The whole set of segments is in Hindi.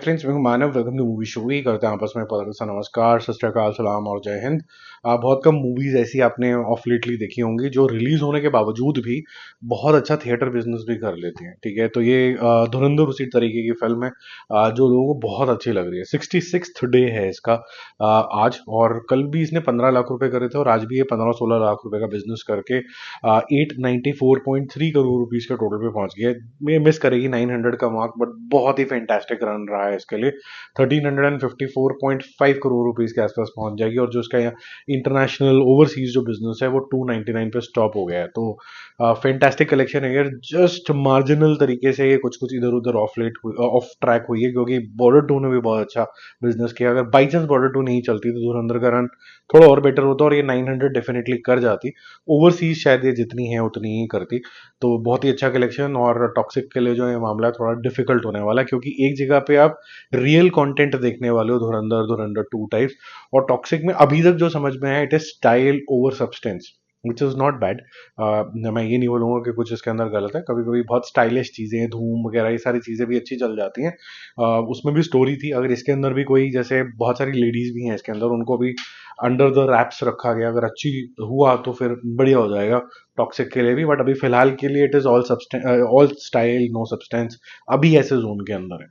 फ्रेंड्स, मैं हूं Manav. Welcome to movie show. ही करते हैं आपस में पता सा नमस्कार, सत श्री अकाल, सलाम और जय हिंद। बहुत कम मूवीज ऐसी आपने ऑफ लेटली देखी होंगी जो रिलीज होने के बावजूद भी बहुत अच्छा थिएटर बिजनेस भी कर लेती हैं। ठीक है, तो ये धुरंधर उसी तरीके की फिल्म है जो लोगों को बहुत अच्छी लग रही है। 66th डे है इसका आज, और कल भी इसने 15 लाख रुपए करे थे और आज भी ये 15-16 लाख रुपए का बिजनेस करके 894.3 करोड़ रुपीज के टोटल पे पहुंच गया है। ये मिस करेगी 900 का मार्क, बट बहुत ही फैंटास्टिक रन रहा है इसके लिए। 1354.5 करोड़ रुपीज के आसपास पहुंच जाएगी, और जो इसका इंटरनेशनल ओवरसीज जो बिजनेस है वो 299 पे स्टॉप हो गया है। तो फैंटास्टिक कलेक्शन है यार। जस्ट मार्जिनल तरीके से ये कुछ कुछ इधर उधर ऑफ ट्रैक हुई है, क्योंकि बॉर्डर 2 ने भी बहुत अच्छा बिजनेस किया। अगर बाई चांस बॉर्डर 2 नहीं चलती तो धुरंधर का रन थोड़ा और बेटर होता और ये 900 डेफिनेटली कर जाती। ओवरसीज शायद ये जितनी है उतनी ही करती। तो बहुत ही अच्छा कलेक्शन, और टॉक्सिक के लिए जो ये मामला है थोड़ा डिफिकल्ट होने वाला है, क्योंकि एक जगह पे आप रियल कंटेंट देखने वाले हो, धुरंधर 2 टाइप्स, और टॉक्सिक में अभी तक जो समझ में आया, it is style over substance, which is not bad. मैं ये नहीं बोलूंगा कि कुछ इसके अंदर गलत है। कभी कभी बहुत स्टाइलिश चीजें, धूम वगैरह, ये सारी चीजें भी अच्छी चल जाती हैं। उसमें भी स्टोरी थी। अगर इसके अंदर भी कोई, जैसे बहुत सारी लेडीज भी हैं इसके अंदर, उनको भी अंडर द रैप्स रखा गया, अगर अच्छी हुआ तो फिर बढ़िया हो जाएगा टॉक्सिक के लिए भी। बट अभी फिलहाल के लिए it is all style no substance, अभी ऐसे जोन के अंदर है।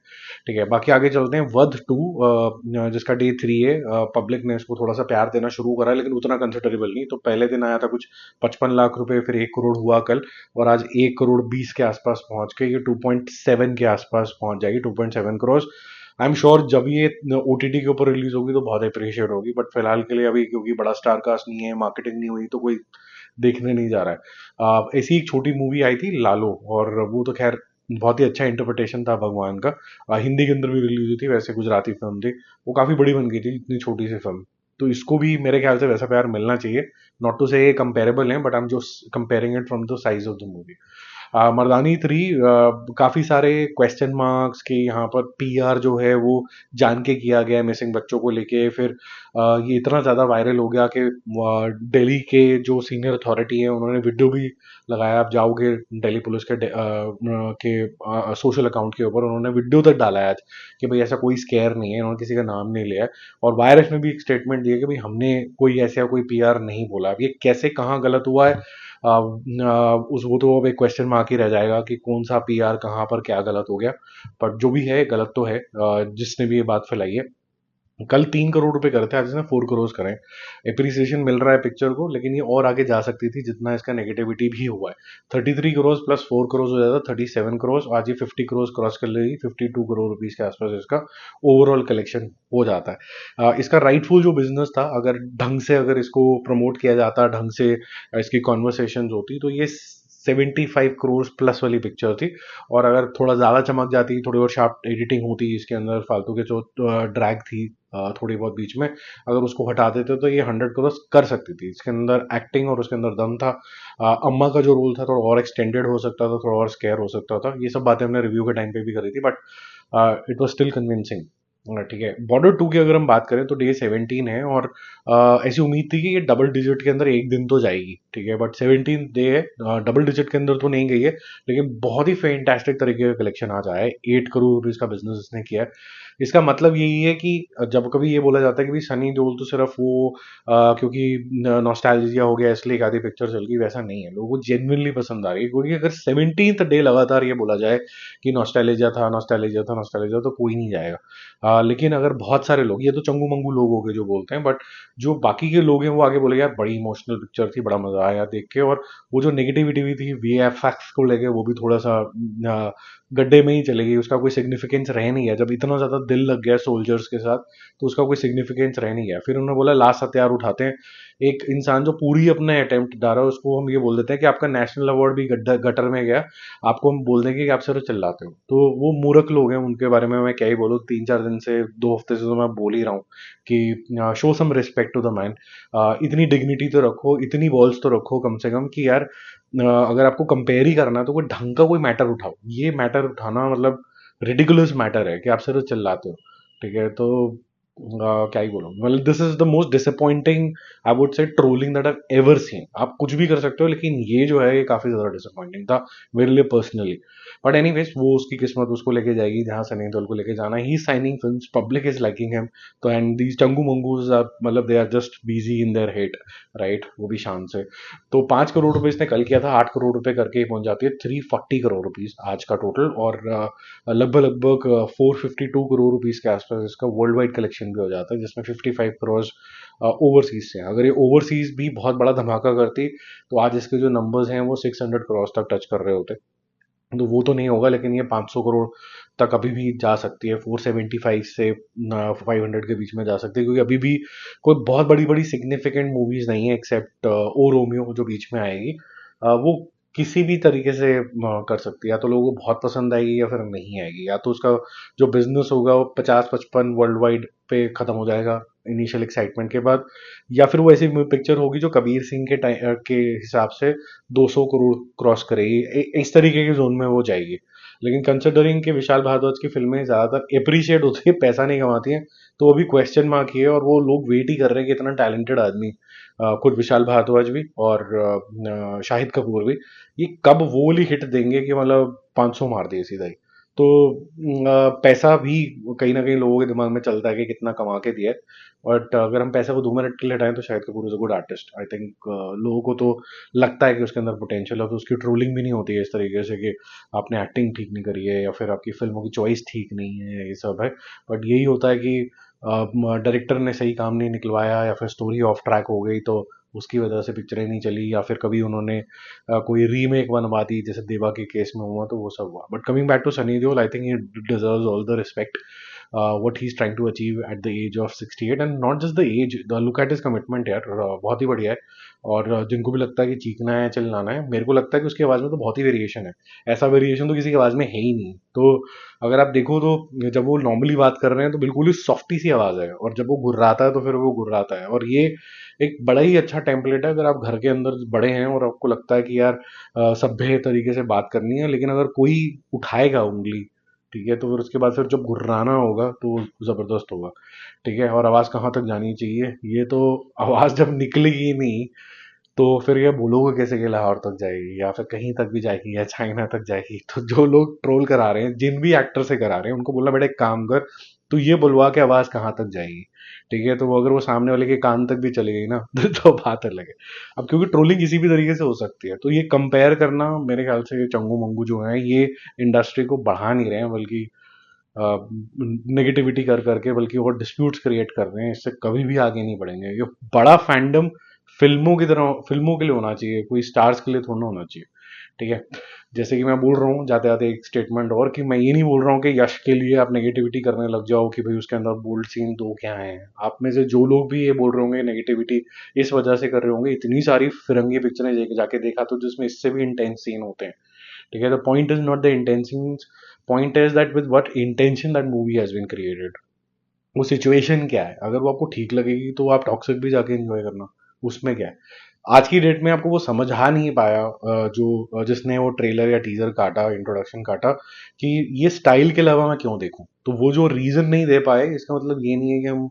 ठीक है, बाकी आगे चलते हैं। वध 2 जिसका डे 3 है, पब्लिक ने इसको थोड़ा सा प्यार देना शुरू करा, लेकिन उतना कंसिडरेबल नहीं। तो पहले दिन आया था कुछ 55 लाख रुपए, फिर 1 करोड़ हुआ कल, और आज 1 करोड़ 20 के आसपास पहुंच के ये 2.7 के आसपास पहुंच जाएगी, 2.7 करोड़। आई एम श्योर जब ये ओटीटी के ऊपर रिलीज होगी तो बहुत अप्रिशिएट होगी, बट फिलहाल के लिए अभी क्योंकि बड़ा स्टार कास्ट नहीं है, मार्केटिंग नहीं हुई, तो कोई देखने नहीं जा रहा है। ऐसी एक छोटी मूवी आई थी लालो, और वो तो खैर बहुत ही अच्छा इंटरप्रिटेशन था भगवान का। हिंदी के अंदर भी रिलीज हुई थी, वैसे गुजराती फिल्म थी, वो काफी बड़ी बन गई थी इतनी छोटी सी फिल्म। तो इसको भी मेरे ख्याल से वैसा प्यार मिलना चाहिए। नॉट टू से ये कंपेरेबल है, बट आई एम जो comparing it from the size of the movie. Mardaani 3 काफी सारे क्वेश्चन मार्क्स कि यहाँ पर पीआर जो है वो जान के किया गया है मिसिंग बच्चों को लेके। फिर ये इतना ज्यादा वायरल हो गया कि दिल्ली के जो सीनियर अथॉरिटी है उन्होंने वीडियो भी लगाया। आप जाओगे दिल्ली पुलिस के सोशल अकाउंट के ऊपर, उन्होंने वीडियो तक डाला है आज कि भाई ऐसा कोई स्केयर नहीं है, उन्होंने किसी का नाम नहीं लिया है। और वायरस में भी एक स्टेटमेंट दिया कि भाई हमने कोई ऐसा कोई पीआर नहीं बोला। अब ये कैसे कहाँ गलत हुआ है, उस वो तो अब एक क्वेश्चन मार्क ही रह जाएगा कि कौन सा पीआर कहाँ पर क्या गलत हो गया। पर जो भी है गलत तो है, जिसने भी ये बात फैलाई है। कल 3 करोड़ रुपए करे थे, आज इसने 4 करोड़ करे। एप्रिसिएशन मिल रहा है पिक्चर को, लेकिन ये और आगे जा सकती थी जितना इसका नेगेटिविटी भी हुआ है। 33 करोड़ प्लस 4 करोड़ हो जाता 37 करोड़। आज ये 50 करोड़ क्रॉस कर लेगी, 52 करोड़ रुपीज के आसपास इसका ओवरऑल कलेक्शन हो जाता है। इसका राइटफुल जो बिजनेस था, अगर ढंग से अगर इसको प्रमोट किया जाता, ढंग से इसकी कॉन्वर्सेशन होती, तो ये 75 करोड़ प्लस वाली पिक्चर थी। और अगर थोड़ा ज़्यादा चमक जाती, थोड़ी और शार्प एडिटिंग होती इसके अंदर, फालतू के जो ड्रैग थी थोड़ी बहुत बीच में, अगर उसको हटा देते तो ये 100 करोड़ कर सकती थी। इसके अंदर एक्टिंग और उसके अंदर दम था। अम्मा का जो रोल था थोड़ा और एक्सटेंडेड हो सकता था, थोड़ा और स्केयर हो सकता था। ये सब बातें हमने रिव्यू के टाइम पे भी करी थी, but it was still convincing. ठीक है, बॉर्डर 2 की अगर हम बात करें तो डे 17 है, और ऐसी उम्मीद थी कि ये डबल डिजिट के अंदर एक दिन तो जाएगी। ठीक है, बट 17 डे है, डबल डिजिट के अंदर तो नहीं गई है, लेकिन बहुत ही फैंटास्टिक तरीके का कलेक्शन आज आया है। 8 करोड़ रुपीज का बिजनेस इसने किया है। इसका मतलब यही है कि जब कभी ये बोला जाता है कि भाई सनी देओल तो सिर्फ वो क्योंकि नॉस्टैल्जिया हो गया इसलिए एक आधी पिक्चर चल गई, वैसा नहीं है। लोगों को जेन्युइनली पसंद आ रही है, क्योंकि अगर 17th डे लगातार ये बोला जाए कि नॉस्टैल्जिया था, नॉस्टैल्जिया था, नॉस्टैल्जिया, तो कोई नहीं जाएगा। लेकिन अगर बहुत सारे लोग, ये तो चंगू मंगू लोग हो गए जो बोलते हैं, बट जो बाकी के लोग हैं वो आगे बोले यार बड़ी इमोशनल पिक्चर थी, बड़ा मजा आया देख के। और वो जो नेगेटिविटी भी थी वीएफएक्स को लेके, वो भी थोड़ा सा गड्ढे में ही चलेगी। उसका कोई सिग्निफिकेंस रह नहीं गया। जब इतना ज्यादा दिल लग गया सोल्जर्स के साथ, तो उसका कोई सिग्निफिकेंस रह नहीं गया। फिर उन्होंने बोला लास्ट हथियार उठाते हैं। एक इंसान जो पूरी अपने अटेम्प्ट डाल रहा है, उसको हम ये बोल देते हैं कि आपका नेशनल अवार्ड भी गटर में गया, आपको हम बोल देंगे कि आप सिर्फ चिल्लाते हो। तो वो मूर्ख लोग हैं, उनके बारे में मैं क्या ही बोलूँ। 3-4 दिन से, 2 हफ्ते से तो मैं बोल ही रहा हूँ कि show some respect to the man. इतनी डिग्निटी तो रखो, इतनी बॉल्स तो रखो कम से कम कि यार अगर आपको कंपेयर ही करना है तो कोई ढंग का कोई मैटर उठाओ। ये मैटर उठाना मतलब रिडिकुलस मैटर है कि आप सिर्फ चिल्लाते हो। ठीक है, तो क्या ही बोलूं। मतलब this is the most disappointing, I would say, trolling that I ever seen. आप कुछ भी कर सकते हो, लेकिन ये जो है ये काफी ज्यादा डिसअपॉइंटिंग था मेरे लिए पर्सनली। बट एनीवेज वो उसकी किस्मत उसको लेके जाएगी जहाँ सनी देओल को लेके जाना, he signing films, public is liking him. तो एंड दीज चंगू मंगूज आर, मतलब they are just busy in their hate, right, वो भी शान से। तो 5 करोड़ रुपए इसने कल किया था, 8 करोड़ रुपए करके ही पहुंच जाती है 340 करोड़ रुपीज आज का टोटल, और लगभग लगभग 452 करोड़ रुपीज के आसपास इसका वर्ल्ड वाइड कलेक्शन भी हो जाता है, जिसमें 55 करोड़ ओवरसीज से हैं। अगर ये ओवरसीज भी बहुत बड़ा धमाका करती तो आज इसके जो नंबर्स हैं वो 600 करोड़ तक टच कर रहे होते। तो वो तो नहीं होगा, लेकिन ये 500 करोड़ तक अभी भी जा सकती है, 475 से 500 के बीच में जा सकती है, क्योंकि अभी भी कोई बहुत बड़ी बड़ी सिग्निफिकेंट मूवीज नहीं है एक्सेप्ट ओ रोमियो जो बीच में आएगी। वो किसी भी तरीके से कर सकती है, या तो लोगों को बहुत पसंद आएगी या फिर नहीं आएगी, या तो उसका जो बिजनेस होगा वो 50-55 वर्ल्ड वाइड पे खत्म हो जाएगा इनिशियल एक्साइटमेंट के बाद, या फिर वो ऐसी पिक्चर होगी जो कबीर सिंह के हिसाब से 200 करोड़ क्रॉस करेगी, इस तरीके के जोन में वो जाएगी। लेकिन कंसिडरिंग कि विशाल भारद्वाज की फिल्में ज़्यादातर अप्रिशिएट होती है, पैसा नहीं कमाती हैं, तो वो भी क्वेश्चन मार्क ही है, और वो लोग वेट ही कर रहे हैं कि इतना टैलेंटेड आदमी, खुद विशाल भारद्वाज भी और शाहिद कपूर भी, ये कब वो वाली हिट देंगे कि मतलब 500 मार दिए सीधा ही। तो पैसा भी कहीं ना कहीं लोगों के दिमाग में चलता है कि कितना कमा के दिया है, बट अगर हम पैसा को 2 मिनट के लिए हटाएं तो Shahid Kapoor is a good artist, I think. लोगों को तो लगता है कि उसके अंदर पोटेंशियल है, तो उसकी ट्रोलिंग भी नहीं होती है इस तरीके से कि आपने एक्टिंग ठीक नहीं करी है या फिर आपकी फिल्मों की चॉइस ठीक नहीं है, ये सब है। बट यही होता है कि डायरेक्टर ने सही काम नहीं निकलवाया, या फिर स्टोरी ऑफ ट्रैक हो गई तो उसकी वजह से पिक्चरें नहीं चली, या फिर कभी उन्होंने कोई रीमेक बनवा दी जैसे देवा के केस में हुआ, तो वो सब हुआ। But coming back to Sunny Deol, I think he deserves all the respect what he's trying to achieve at the age of 68, and not just the age, the look at his commitment यार, बहुत ही बढ़िया है। और जिनको भी लगता है कि चीखना है चिल्लाना है, मेरे को लगता है कि उसकी आवाज़ में तो बहुत ही वेरिएशन है, ऐसा वेरिएशन तो किसी की आवाज़ में है ही नहीं। तो अगर आप देखो तो जब वो नॉर्मली बात कर रहे हैं तो बिल्कुल ही सॉफ्टी सी आवाज़ है, और जब वो गुर्राता है तो फिर वो गुर्राता है, और ये एक बड़ा ही अच्छा टेम्पलेट है अगर आप घर के अंदर बड़े हैं और आपको लगता है कि यार सभ्य तरीके से बात करनी है, लेकिन अगर कोई उठाएगा उंगली, ठीक है, तो फिर उसके बाद फिर जब गुर्राना होगा तो वो ज़बरदस्त होगा, ठीक है। और आवाज़ कहाँ तक जानी चाहिए, ये तो आवाज़ जब निकलेगी नहीं तो फिर ये बोलोगे कैसे कि लाहौर तक जाएगी या फिर कहीं तक भी जाएगी या चाइना तक जाएगी। तो जो लोग ट्रोल करा रहे हैं, जिन भी एक्टर से करा रहे हैं, उनको बोलना बेटा एक काम कर, तू ये बुलवा के आवाज़ कहाँ तक जाएगी, ठीक है। तो वो अगर वो सामने वाले के कान तक भी चली गई ना तो बात अलग है। अब क्योंकि ट्रोलिंग किसी भी तरीके से हो सकती है, तो ये कंपेयर करना मेरे ख्याल से ये चंगू मंगू जो है ये इंडस्ट्री को बढ़ा नहीं रहे हैं, बल्कि नेगेटिविटी कर करके, बल्कि और डिस्प्यूट्स क्रिएट कर रहे हैं। इससे कभी भी आगे नहीं बढ़ेंगे। ये बड़ा फैंडम फिल्मों की तरह फिल्मों के लिए होना चाहिए, कोई स्टार्स के लिए थोड़ा ना होना चाहिए, ठीक है। जैसे कि मैं बोल रहा हूँ जाते जाते एक स्टेटमेंट और, कि मैं ये नहीं बोल रहा हूँ कि यश के लिए आप नेगेटिविटी करने लग जाओ कि भाई उसके अंदर बोल्ड सीन दो क्या है। आप में से जो लोग भी ये बोल रहे होंगे नेगेटिविटी इस वजह से कर रहे होंगे, इतनी सारी फिरंगी पिक्चरें जाके देखा तो जिसमें इससे भी इंटेंस सीन होते हैं, ठीक है। The point is not the intention, point is that with what intention that movie has been created. वो सिचुएशन क्या है, अगर वो आपको ठीक लगेगी तो आप टॉक्सिक भी जाके एंजॉय करना, उसमें क्या है। आज की डेट में आपको वो समझ आ नहीं पाया जो जिसने वो ट्रेलर या टीजर काटा, इंट्रोडक्शन काटा, कि ये स्टाइल के अलावा मैं क्यों देखूं। तो वो जो रीजन नहीं दे पाए, इसका मतलब ये नहीं है कि हम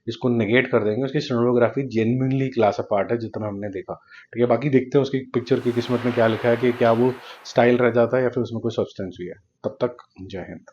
इसको नेगेट कर देंगे। उसकी सिनेमेटोग्राफी जेन्युइनली क्लास अपार्ट है जितना हमने देखा, ठीक है। बाकी देखते हैं उसकी पिक्चर की किस्मत में क्या लिखा है, कि क्या वो स्टाइल रह जाता है या फिर उसमें कोई सब्सटेंस भी है। तब तक जय हिंद।